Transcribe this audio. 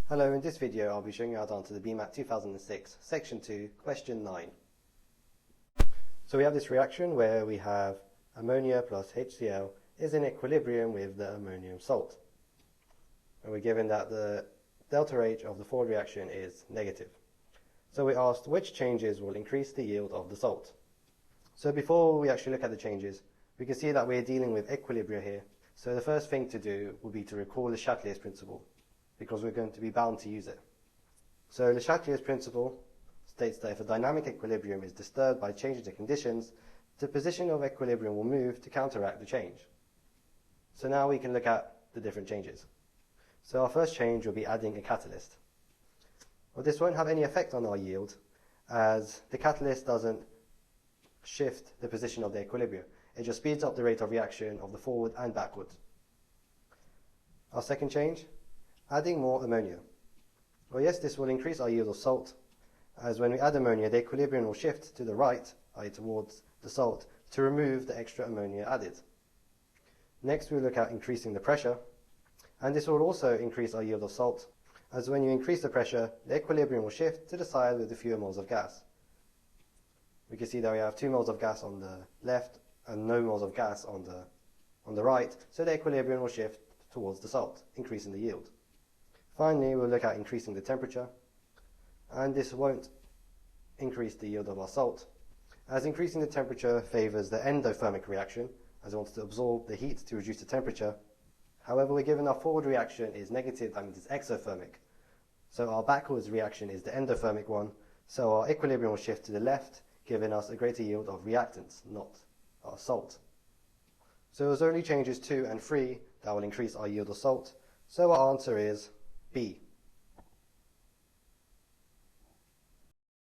Hello, in this video I'll be showing you how to answer the BMAT 2006, Section 2, Question 9. So we have this reaction where we have ammonia plus HCl is in equilibrium with the ammonium salt. And we're given that the delta H of the forward reaction is negative. So we asked which changes will increase the yield of the salt. So before we actually look at the changes, we can see that we're dealing with equilibria here. So the first thing to do will be to recall the Chatelier's principle, because we're going to be bound to use it. So Le Chatelier's principle states that if a dynamic equilibrium is disturbed by changes in conditions, the position of equilibrium will move to counteract the change. So now we can look at the different changes. So our first change will be adding a catalyst. Well, this won't have any effect on our yield, as the catalyst doesn't shift the position of the equilibrium. It just speeds up the rate of reaction of the forward and backward. Our second change, adding more ammonia. Well, yes, this will increase our yield of salt, as when we add ammonia, the equilibrium will shift to the right, i.e. towards the salt, to remove the extra ammonia added. Next, we'll look at increasing the pressure, and this will also increase our yield of salt, as when you increase the pressure, the equilibrium will shift to the side with the fewer moles of gas. We can see that we have 2 moles of gas on the left and no moles of gas on the right, so the equilibrium will shift towards the salt, increasing the yield. Finally, we'll look at increasing the temperature, and this won't increase the yield of our salt, as increasing the temperature favors the endothermic reaction, as it wants to absorb the heat to reduce the temperature. However, we're given our forward reaction is negative, that means it's exothermic. So our backwards reaction is the endothermic one, so our equilibrium will shift to the left, giving us a greater yield of reactants, not our salt. So there's only changes 2 and 3 that will increase our yield of salt, so our answer is B.